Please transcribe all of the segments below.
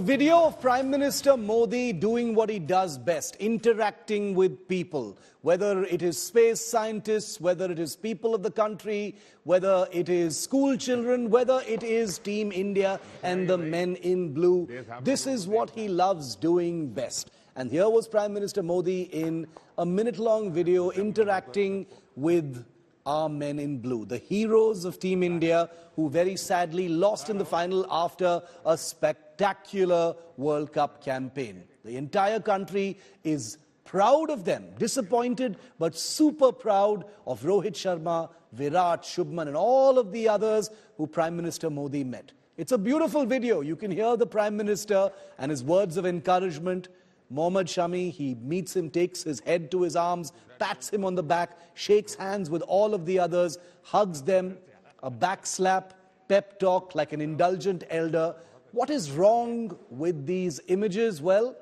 Video of Prime Minister Modi doing what he does best, interacting with people, whether it is space scientists, whether it is people of the country, whether it is school children, whether it is Team India and the men in blue. This is what he loves doing best. And here was Prime Minister Modi in a minute-long video interacting with our men in blue, the heroes of Team India who very sadly lost in the final after a spectacular World Cup campaign. The entire country is proud of them, disappointed but super proud of Rohit Sharma, Virat, Shubman and all of the others who Prime Minister Modi met. It's a beautiful video. You can hear the Prime Minister and his words of encouragement. Mohammad Shami, he meets him, takes his head to his arms, pats him on the back, shakes hands with all of the others, hugs them, a back slap, pep talk like an indulgent elder. What is wrong with these images? Well,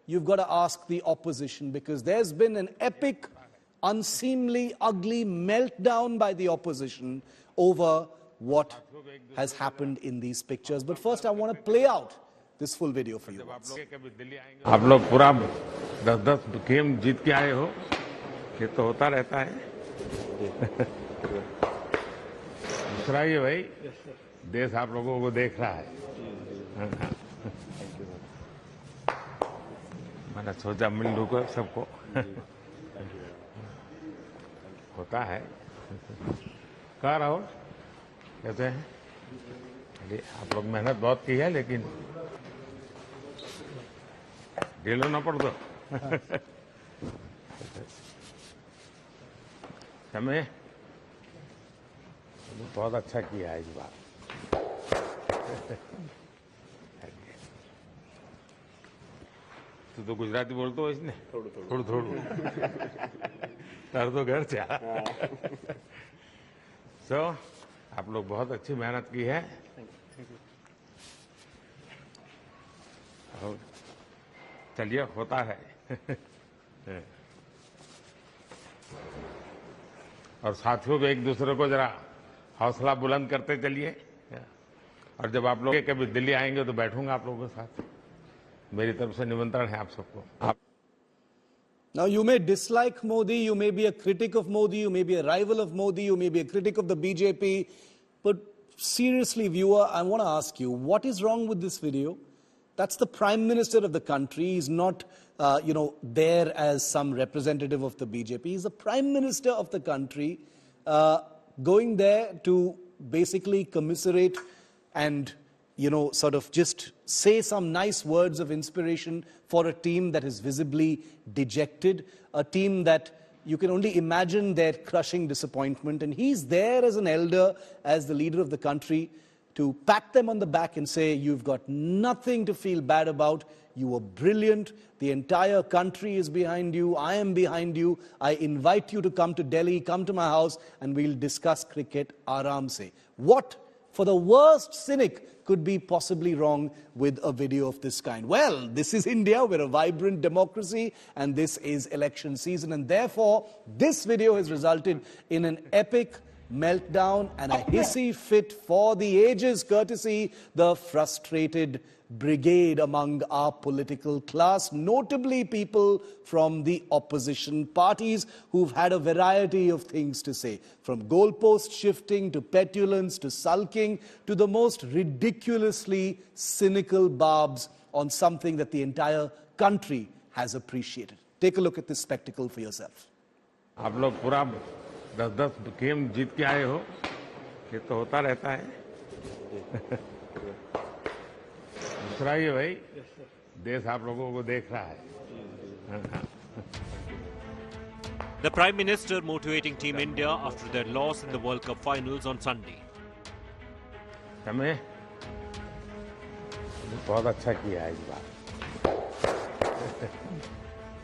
you've got to ask the opposition, because there's been an epic, unseemly, ugly meltdown by the opposition over what has happened in these pictures. But first I want to play out this full video for you. आप लोग पूरा 10-10 game जीत के आए हो, ये तो होता रहता है। दूसरा ये भाई, देश आप लोगों को देख रहा है। मैंने सोचा मिल लूँगा सबको। होता है। कहाँ राहुल? कहते हैं, आप लोग मेहनत बहुत की है, लेकिन ढीलो ना पड़ दो। समय बहुत अच्छा किया है इस बार। तू तो गुजराती बोलते हो इसने? थोड़ा तर तो घर जा। सो आप लोग बहुत अच्छी मेहनत की है। चलिए, होता है। और साथियों को एक दूसरे को जरा हौसला बुलंद करते चलिए। और जब आप लोग कभी दिल्ली आएंगे तो बैठूंगा आप लोगों के साथ। मेरी तरफ से निमंत्रण है आप सबको। Now you may dislike Modi, you may be a critic of Modi, you may be a rival of Modi, you may be a critic of the BJP, but seriously, viewer, I want to ask you, what is wrong with this video? That's the Prime Minister of the country. He's not, there as some representative of the BJP. He's the Prime Minister of the country, going there to basically commiserate and, sort of just say some nice words of inspiration for a team that is visibly dejected, a team that you can only imagine their crushing disappointment. And he's there as an elder, as the leader of the country, to pat them on the back and say, you've got nothing to feel bad about. You were brilliant. The entire country is behind you. I am behind you. I invite you to come to Delhi, come to my house, and we'll discuss cricket aaram se. What, for the worst cynic, could be possibly wrong with a video of this kind? Well, this is India. We're a vibrant democracy, and this is election season. And therefore, this video has resulted in an epic meltdown and a hissy fit for the ages, courtesy the frustrated brigade among our political class, notably people from the opposition parties who've had a variety of things to say, from goalpost shifting to petulance to sulking to the most ridiculously cynical barbs on something that the entire country has appreciated. Take a look at this spectacle for yourself. आप लोग पूरा 10-10 game जीत के आए हो, ये तो होता रहता है। दूसरा ये भाई, देश आप लोगों को देख रहा है। The Prime Minister motivating Team India after their loss in the World Cup finals on Sunday. समय बहुत अच्छा किया है इस बार।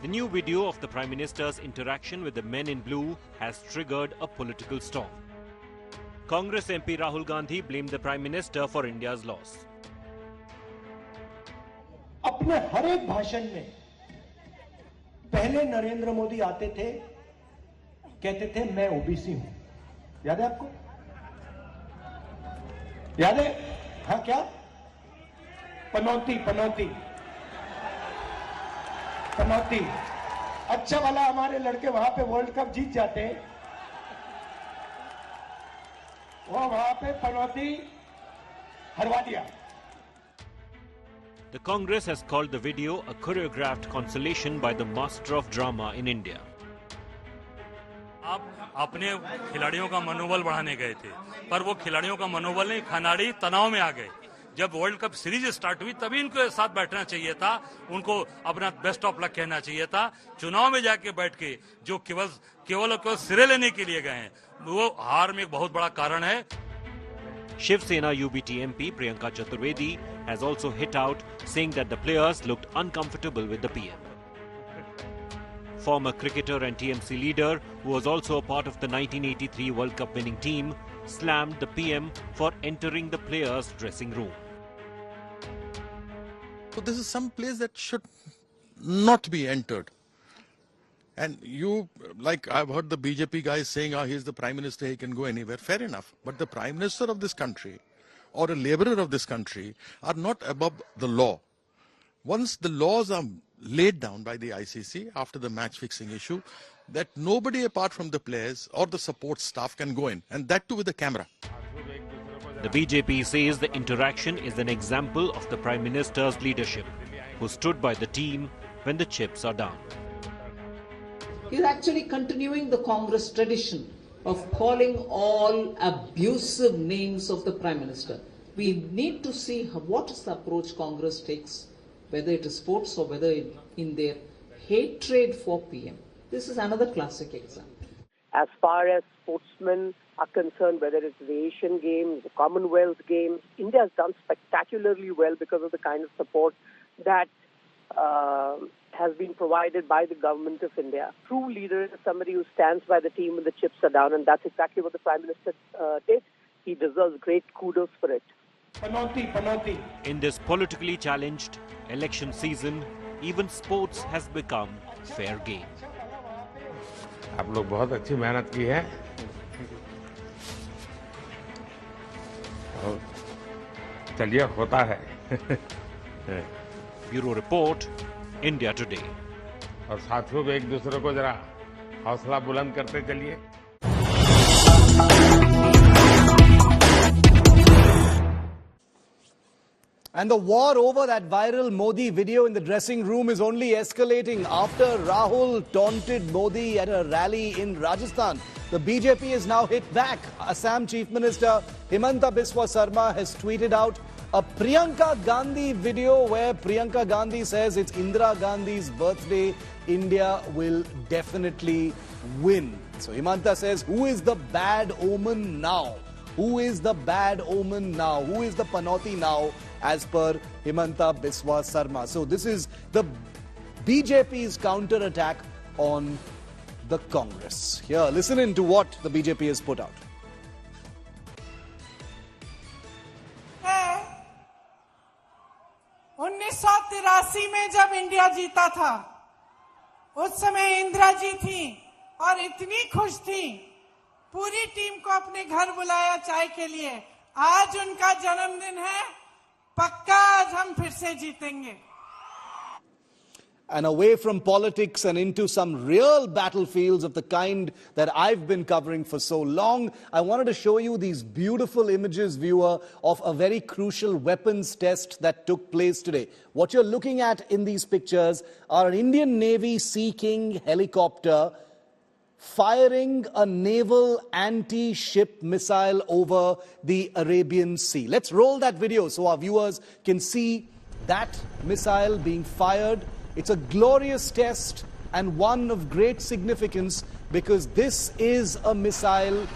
The new video of the Prime Minister's interaction with the men in blue has triggered a political storm. Congress MP Rahul Gandhi blamed the Prime Minister for India's loss. अपने हर एक भाषण में पहले नरेंद्र मोदी आते थे, कहते थे मैं ओबीसी हूं। याद है आपको? याद है? हाँ क्या? पनौती पनौती पनौती। अच्छा वाला हमारे लड़के वहां पे वर्ल्ड कप जीत जाते, वो वहां पे पनौती हरवा दिया। The Congress has called the video a choreographed consolation by the master of drama in India. आप अपने खिलाड़ियों का मनोबल बढ़ाने गए थे, पर वो खिलाड़ियों का मनोबल नहीं, खिलाड़ी तनाव में आ गए। जब वर्ल्ड कप सीरीज स्टार्ट हुई तभी इनको साथ बैठना चाहिए था, उनको अपना बेस्ट ऑफ लक कहना चाहिए था। चुनाव में जाके बैठ के जो केवल सिरे लेने के लिए गए हैं, वो हार में एक बहुत बड़ा कारण है। Shiv Sena UBT MP Priyanka Chaturvedi has also hit out, saying that the players looked uncomfortable with the PM. Former cricketer and TMC leader, who was also a part of the 1983 World Cup winning team, slammed the PM for entering the players' dressing room. So this is some place that should not be entered. And you, like I've heard the BJP guys saying, he's the Prime Minister, he can go anywhere. Fair enough. But the Prime Minister of this country or a laborer of this country are not above the law. Once the laws are laid down by the ICC after the match fixing issue, that nobody apart from the players or the support staff can go in, and that too with a camera. The BJP says the interaction is an example of the Prime Minister's leadership, who stood by the team when the chips are down. He's actually continuing the Congress tradition of calling all abusive names of the Prime Minister. We need to see what is the approach Congress takes, whether it is sports or whether in their hatred for PM. This is another classic example. As far as sportsmen are concerned, whether it's the Asian Games, the Commonwealth Games, India has done spectacularly well because of the kind of support that has been provided by the government of India. True leader is somebody who stands by the team when the chips are down, and that's exactly what the Prime Minister did. He deserves great kudos for it. Panoti, panoti. In this politically challenged election season, even sports has become fair game. आप लोग बहुत अच्छी मेहनत की है और चलिए होता है। Bureau Report, India Today. और साथियों को एक दूसरे को जरा हौसला बुलंद करते चलिए। And the war over that viral Modi video in the dressing room is only escalating after Rahul taunted Modi at a rally in Rajasthan. The BJP is now hit back. Assam Chief Minister Himanta Biswa Sarma has tweeted out a Priyanka Gandhi video where Priyanka Gandhi says it's Indira Gandhi's birthday. India will definitely win. So Himanta says, who is the bad omen now? Who is the bad omen now? Who is the panoti now, as per Himanta Biswa Sarma? So this is the BJP's counter-attack on the Congress. Here, listen in to what the BJP has put out. 1983 में जब India जीता था, उस समय इंदिरा जी थी और इतनी खुश थी, पूरी टीम को अपने घर बुलाया चाय के लिए। आज उनका जन्मदिन है, पक्का आज हम फिर से जीतेंगे। And away from politics and into some real battlefields of the kind that I've been covering for so long, I wanted to show you these beautiful images, viewer, of a very crucial weapons test that took place today. What you're looking at in these pictures are an Indian Navy Sea King helicopter firing a naval anti-ship missile over the Arabian Sea. Let's roll that video so our viewers can see that missile being fired. It's a glorious test and one of great significance because this is a missile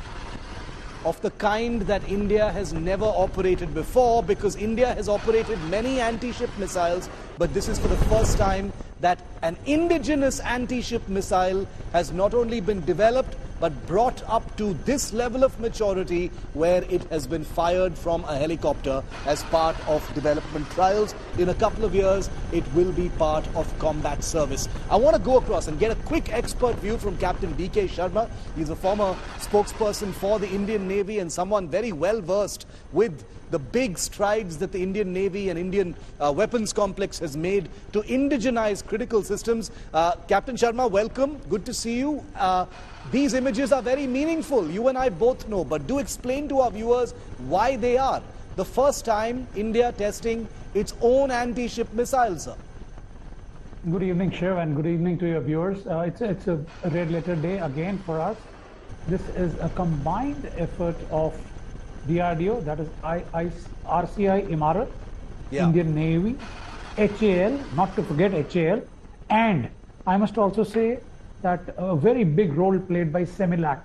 of the kind that India has never operated before, because India has operated many anti-ship missiles, but this is for the first time that an indigenous anti-ship missile has not only been developed but brought up to this level of maturity where it has been fired from a helicopter as part of development trials. In a couple of years, it will be part of combat service. I want to go across and get a quick expert view from Captain D.K. Sharma. He's a former spokesperson for the Indian Navy and someone very well versed with the big strides that the Indian Navy and Indian weapons complex has made to indigenize critical systems. Captain Sharma, welcome. Good to see you. These images are very meaningful. You and I both know, but do explain to our viewers why they are. The first time India testing its own anti-ship missiles, sir. Good evening, Shiv, and good evening to your viewers. It's a red letter day again for us. This is a combined effort of DRDO, that is RCI Imarat, Indian Navy, HAL, not to forget HAL, and I must also say that a very big role played by SEMILAC,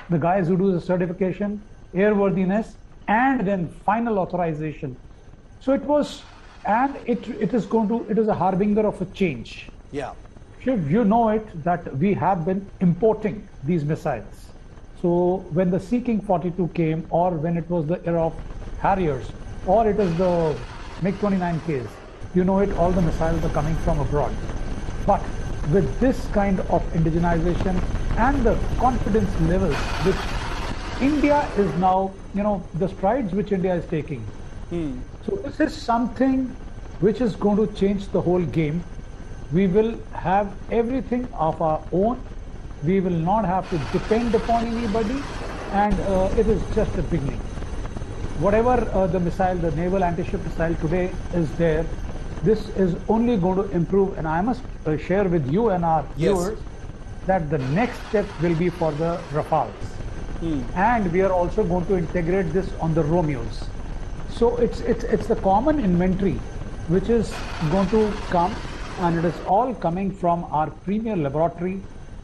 the guys who do the certification, airworthiness, and then final authorization. So it was, and it is a harbinger of a change. Yeah. Shiv, you know it that we have been importing these missiles. So when the Sea King 42 came, or when it was the era of Harriers, or it is the MiG-29Ks, you know it, all the missiles are coming from abroad. But with this kind of indigenization and the confidence levels which India is now, the strides which India is taking. So this is something which is going to change the whole game. We will have everything of our own. We will not have to depend upon anybody, and it is just a beginning. Whatever the missile, the naval anti-ship missile today is there, this is only going to improve, and I must share with you and our viewers that the next step will be for the Rafales. And we are also going to integrate this on the Romeos. So it's the common inventory which is going to come, and it is all coming from our premier laboratory,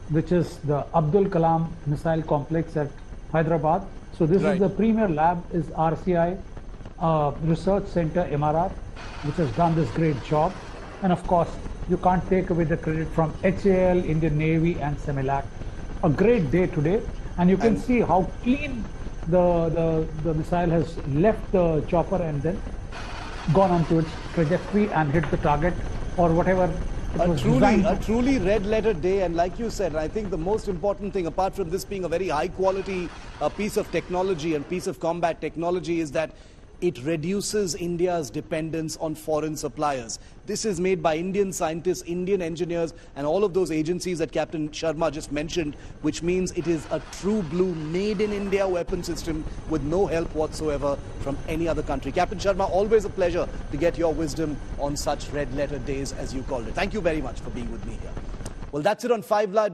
which is the Abdul Kalam Missile Complex at Hyderabad. So this is the premier lab, is RCI Research Center Emarat, which has done this great job. And of course, you can't take away the credit from HAL, Indian Navy, and SEMILAC. A great day today, and you can see how clean the missile has left the chopper and then gone onto its trajectory and hit the target or whatever. A truly red letter day, and like you said, I think the most important thing, apart from this being a very high quality piece of technology and piece of combat technology, is that it reduces India's dependence on foreign suppliers. This is made by Indian scientists, Indian engineers, and all of those agencies that Captain Sharma just mentioned, which means it is a true blue made in India weapon system with no help whatsoever from any other country. Captain Sharma, always a pleasure to get your wisdom on such red letter days, as you called it. Thank you very much for being with me here. Well, that's it on 5 Live.